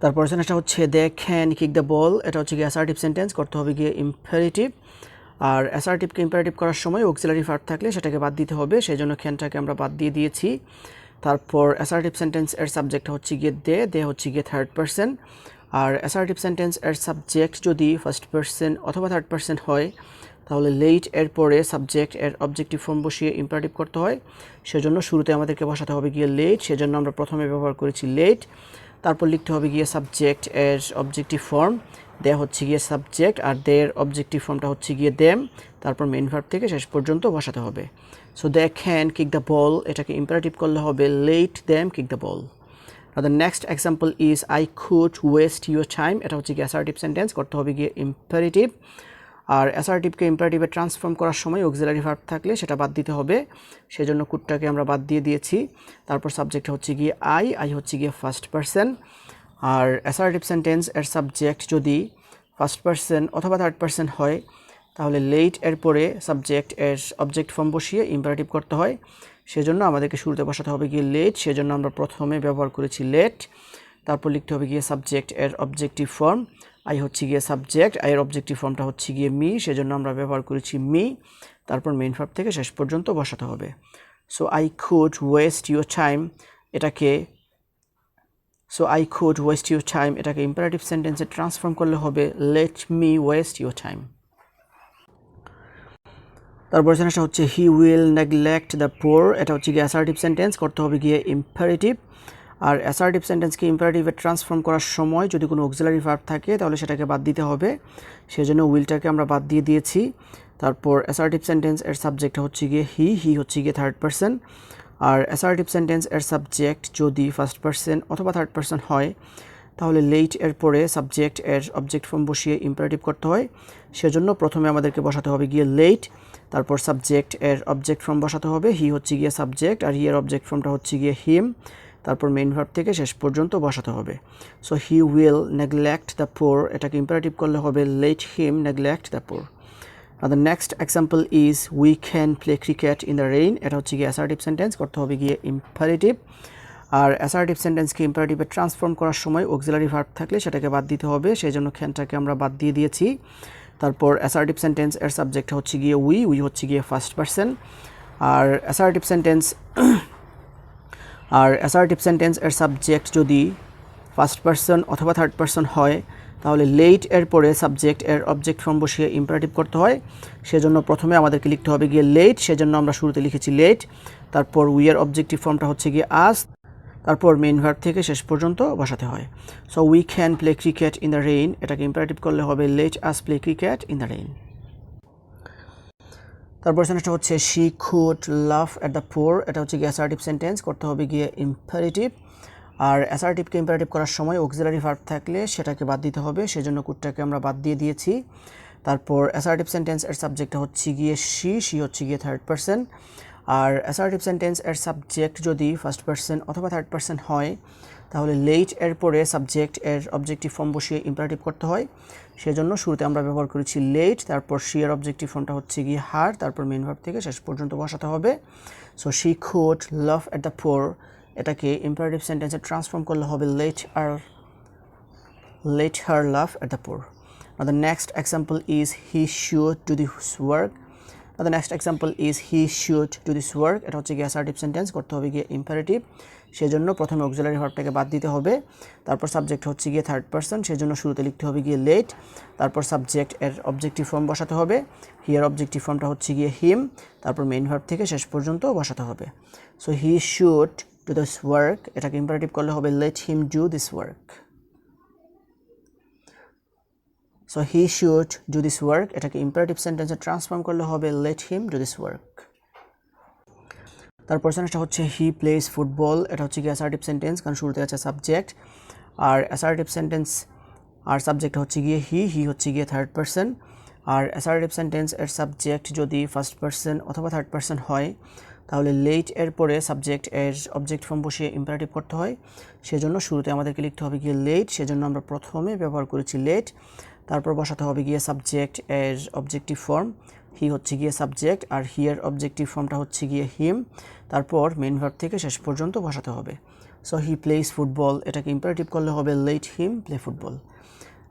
তারপর সেন্টেন্সটা হচ্ছে they can kick the ball, এটা হচ্ছে গিয়ে অ্যাসার্টিভ সেন্টেন্স, করতে হবে গিয়ে ইম্পারেটিভ। আর অ্যাসার্টিভকে ইম্পারেটিভ করার সময় অক্সিলারি ভার্ব থাকলে সেটাকে বাদ দিতে হবে, সেই জন্য ক্যানটাকে আমরা বাদ দিয়ে দিয়েছি। তারপর অ্যাসার্টিভ সেন্টেন্স এর সাবজেক্ট হচ্ছে গিয়ে দে হচ্ছে গিয়ে থার্ড পারসন। আর অ্যাসার্টিভ সেন্টেন্স এর সাবজেক্ট যদি ফার্স্ট পারসন অথবা থার্ড পারসন হয় তাহলে লেট এর পরে সাবজেক্ট এর অবজেক্টিভ ফর্ম বসিয়ে ইম্পারেটিভ করতে হয়, সেজন্য শুরুতে আমাদেরকে বসাতে হবে গিয়ে লেট, সেজন্য আমরা প্রথমে ব্যবহার করেছি লেট। তারপর লিখতে হবে গিয়ে সাবজেক্ট এর অবজেক্টিভ ফর্ম, দে হচ্ছে গিয়ে সাবজেক্ট আর দের অবজেক্টিভ ফর্মটা হচ্ছে গিয়ে দেম, তারপর মেইন ভার্ব থেকে শেষ পর্যন্ত বসাতে হবে। So they can kick the ball, এটাকে ইম্পারেটিভ করলে হবে let them kick the ball. Now the next example is I could waste your time, এটা হচ্ছে গিয়ে অ্যাসার্টিভ সেন্টেন্স, করতে হবে গিয়ে ইম্পারেটিভ। আর অ্যাসার্টিভকে ইম্পারেটিভে ট্রান্সফর্ম করার সময় অক্সিলারি ভার্ব থাকলে সেটা বাদ দিতে হবে, সেজন্য কুডটাকে আমরা বাদ দিয়ে দিয়েছি। তারপর সাবজেক্ট হচ্ছে গিয়ে আই হচ্ছে গিয়ে ফার্স্ট পারসন। আর অ্যাসার্টিভ সেন্টেন্স এর সাবজেক্ট যদি ফার্স্ট পারসন অথবা থার্ড পারসন হয় তাহলে লেট এর পরে সাবজেক্ট এর অবজেক্ট ফর্ম বসিয়ে ইম্পারেটিভ করতে হয়, সেজন্য আমাদেরকে শুরুতে বসাতে হবে গিয়ে লেট, সেজন্য আমরা প্রথমে ব্যবহার করেছি লেট। তারপর লিখতে হবে গিয়ে সাবজেক্ট এর অবজেক্টিভ ফর্ম, আই হচ্ছে গিয়ে সাবজেক্ট, আইয়ের অবজেক্টিভ ফর্মটা হচ্ছে গিয়ে মি, সেজন্য আমরা ব্যবহার করেছি মি। তারপর মেইন ভার্ব থেকে শেষ পর্যন্ত বসাতে হবে। So I could waste your time, এটাকে এটাকে ইম্পারেটিভ সেন্টেন্সে ট্রান্সফর্ম করলে হবে let me waste your time. তারপর সেন্টেন্সটা হচ্ছে he will neglect the poor, এটা হচ্ছে গিয়ে অ্যাসার্টিভ সেন্টেন্স, করতে হবে গিয়ে ইম্পারেটিভ। আর অ্যাসার্টিভ সেন্টেন্সকে ইম্পারেটিভে ট্রান্সফর্ম করার সময় যদি কোনো অক্সিলারি ভার্ব থাকে তাহলে সেটাকে বাদ দিতে হবে, সেজন্য উইলটাকে আমরা বাদ দিয়ে দিয়েছি। তারপর অ্যাসার্টিভ সেন্টেন্স এর সাবজেক্ট হচ্ছে গিয়ে হি হচ্ছে গিয়ে থার্ড পারসন। আর অ্যাসার্টিভ সেন্টেন্স এর সাবজেক্ট যদি ফার্স্ট পারসন অথবা থার্ড পারসন হয় তাহলে লেট এর পরে সাবজেক্ট এর অবজেক্ট ফর্ম বসিয়ে ইম্পারেটিভ করতে হয়, সেজন্য প্রথমে আমাদেরকে বসাতে হবে গিয়ে লেট, তারপর সাবজেক্ট এর অবজেক্ট ফর্ম বসাতে হবে, হি হচ্ছে গিয়ে সাবজেক্ট আর হি এর অবজেক্ট ফর্মটা হচ্ছে গিয়ে হিম, তারপর মেইন ভার্ব থেকে শেষ পর্যন্ত বসাতে হবে। So he will neglect the poor, এটাকে ইম্পারেটিভ করলে হবে let him neglect the poor. Now the next example is we can play cricket in the rain, এটা হচ্ছে গিয়ে অ্যাসার্টিভ সেন্টেন্স, করতে হবে গিয়ে ইম্পারেটিভ। আর অ্যাসার্টিভ সেন্টেন্সকে ইম্পারেটিভে ট্রান্সফর্ম করার সময় অক্সিলারি ভার্ব থাকলে সেটাকে বাদ দিতে হবে, সেই জন্য ক্যানটাকে আমরা বাদ দিয়ে দিয়েছি। তারপর অ্যাসার্টিভ সেন্টেন্স এর সাবজেক্ট হচ্ছে গিয়ে উই হচ্ছে গিয়ে ফার্স্ট পারসন। আর অ্যাসার্টিভ সেন্টেন্স এর সাবজেক্ট যদি ফার্স্ট পারসন অথবা থার্ড পারসন হয় তাহলে লেট এর পরে সাবজেক্ট এর অবজেক্ট ফর্ম বসিয়ে ইম্পারেটিভ করতে হয়, সেজন্য প্রথমে আমাদেরকে লিখতে হবে গিয়ে লেট, সেজন্য আমরা শুরুতে লিখেছি লেট। তারপর উই এর অবজেক্টিভ ফর্মটা হচ্ছে গিয়ে আস, তারপর মেইন ভার্ব থেকে শেষ পর্যন্ত বসাতে হয়। So we can play cricket in the rain, এটাকে ইম্পারেটিভ করলে হবে let us play cricket in the rain. তারপর সেন্টেন্সটা হচ্ছে শি কুড লাফ অ্যাট দ্য পোর, এটা হচ্ছে গিয়ে অ্যাসার্টিভ সেন্টেন্স, করতে হবে গিয়ে ইম্পারেটিভ। আর অ্যাসার্টিভকে ইম্পারেটিভ করার সময় অক্সিলারি ভার্ব থাকলে সেটাকে বাদ দিতে হবে, সেজন্য কুডটাকে আমরা বাদ দিয়ে দিয়েছি। তারপর অ্যাসার্টিভ সেন্টেন্স এর সাবজেক্ট হচ্ছে গিয়ে শি হচ্ছে গিয়ে থার্ড পারসন। আর অ্যাসার্টিভ সেন্টেন্স এর সাবজেক্ট যদি ফার্স্ট পারসন অথবা থার্ড পারসন হয় তাহলে লেট এর পরে সাবজেক্ট এর অবজেক্টিভ ফর্ম বসিয়ে ইম্পারেটিভ করতে হয়, সেজন্য শুরুতে আমরা ব্যবহার করেছি লেট, তারপর শি এর অবজেক্টিভ ফর্মটা হচ্ছে গিয়ে হার, তারপর মেইন ভার্ব থেকে শেষ পর্যন্ত বসাতে হবে। সো শি কুড লাফ অ্যাট দ্য পোর, এটাকে ইম্পারেটিভ সেন্টেন্সে ট্রান্সফর্ম করলে হবে লেট হার লাফ at the poor. Now the next example is he should do this work. Now the next example is he should do this work, এটা হচ্ছে গিয়ে assertive sentence, করতে হবে গিয়ে ইম্পারেটিভ, সেজন্য প্রথমে অক্সিলারি ভার্বটাকে বাদ দিতে হবে। তারপর সাবজেক্ট হচ্ছে গিয়ে থার্ড পারসন, সেজন্য শুরুতে লিখতে হবে গিয়ে লেট, তারপর সাবজেক্ট এর অবজেক্টিভ ফর্ম বসাতে হবে, হি এর অবজেক্টিভ ফর্মটা হচ্ছে গিয়ে হিম, তারপর মেইন ভার্ব থেকে শেষ পর্যন্ত বসাতে হবে। So he should do this work, এটাকে ইম্পারেটিভ করলে হবে let him do this work. So he should do this work, এটাকে ইম্পারেটিভ সেন্টেন্সে ট্রান্সফর্ম করলে হবে let him do this work. তারপর সেন্টেন্সটা হচ্ছে হি প্লেস ফুটবল, এটা হচ্ছে কি অ্যাসার্টিভ সেন্টেন্স, কারণ শুরুতে আছে সাবজেক্ট। আর অ্যাসার্টিভ সেন্টেন্স আর সাবজেক্ট হচ্ছে গিয়ে হি হচ্ছে গিয়ে থার্ড পারসন। আর অ্যাসার্টিভ সেন্টেন্স এর সাবজেক্ট যদি ফার্স্ট পারসন অথবা থার্ড পারসন হয় তাহলে লেট এর পরে সাবজেক্ট এর অবজেক্ট ফর্ম বসিয়ে ইম্পারেটিভ করতে হয়, সেজন্য শুরুতে আমাদেরকে লিখতে হবে গিয়ে লেট, সেজন্য আমরা প্রথমে ব্যবহার করেছি লেট। তারপর বসাতে হবে গিয়ে সাবজেক্ট এর অবজেক্টিভ ফর্ম, হি হচ্ছে গিয়ে সাবজেক্ট আর হি এর অবজেক্টিভ ফর্মটা হচ্ছে গিয়ে হিম, তারপর মেইন ভার্ব থেকে শেষ পর্যন্ত বসাতে হবে। সো হি প্লেস ফুটবল, এটাকে ইম্পারেটিভ করলে হবে let him play football.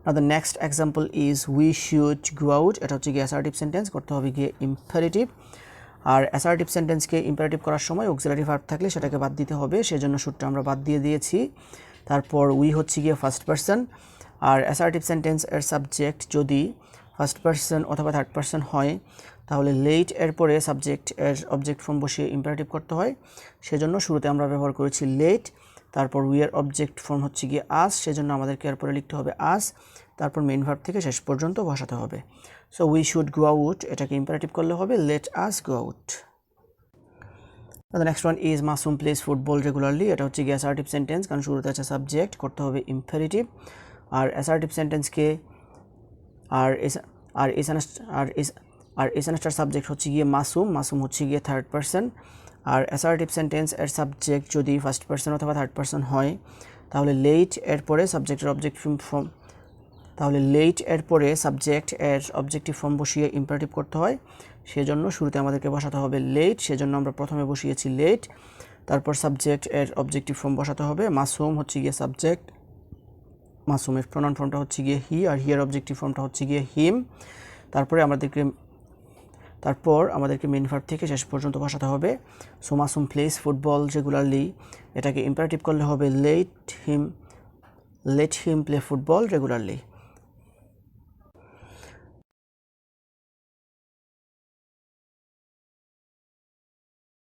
Now the next example is we should go out, এটা হচ্ছে গিয়ে অ্যাসার্টিভ সেন্টেন্স, করতে হবে গিয়ে ইম্পারেটিভ। আর অ্যাসার্টিভ সেন্টেন্সকে ইম্পারেটিভ করার সময় অক্সিলারি ভার্ব থাকলে সেটাকে বাদ দিতে হবে, সেজন্য শুডটা আমরা বাদ দিয়ে দিয়েছি। তারপর উই হচ্ছে গিয়ে ফার্স্ট পারসন, আর অ্যাসার্টিভ সেন্টেন্স এর সাবজেক্ট যদি ফার্স্ট পারসন অথবা থার্ড পারসন হয় তাহলে লেট এর পরে সাবজেক্ট এর অবজেক্ট ফর্ম বসিয়ে ইম্পারেটিভ করতে হয়, সেজন্য শুরুতে আমরা ব্যবহার করেছি লেট। তারপর উই এর অবজেক্ট ফর্ম হচ্ছে গিয়ে আস, সেজন্য আমাদেরকে এরপরে লিখতে হবে আস, তারপর মেইন ভার্ব থেকে শেষ পর্যন্ত বসাতে হবে। So we should go out, এটাকে ইম্পারেটিভ করলে হবে let us go out. The next one is Masum plays football regularly, এটা হচ্ছে গিয়ে অ্যাসার্টিভ সেন্টেন্স, কারণ শুরুতে আছে সাবজেক্ট, করতে হবে ইম্পারেটিভ। আর অ্যাসার্টিভ সেন্টেন্সকে আর এসএনএসটার সাবজেক্ট হচ্ছে গিয়ে মাসুম, মাসুম হচ্ছে গিয়ে থার্ড পারসন। আর অ্যাসার্টিভ সেন্টেন্স এর সাবজেক্ট যদি ফার্স্ট পারসন অথবা থার্ড পারসন হয় তাহলে লেট এর পরে সাবজেক্টের অবজেক্টিভ ফর্ম বসিয়ে ইম্পারেটিভ করতে হয়, সেজন্য শুরুতে আমাদেরকে বসাতে হবে লেট, সেজন্য আমরা প্রথমে বসিয়েছি লেট। তারপর সাবজেক্ট এর অবজেক্টিভ ফর্ম বসাতে হবে, মাসুম হচ্ছে গিয়ে সাবজেক্ট, মাসুমের প্রনাউন ফর্মটা হচ্ছে গিয়ে হি, আর হিয়ার অবজেক্টিভ ফর্মটা হচ্ছে গিয়ে হিম। তারপর আমাদেরকে মেইন ভার্ব থেকে শেষ পর্যন্ত বসাতে হবে। So Masum plays football regularly, এটাকে ইম্পারেটিভ করলে হবে let him play football regularly.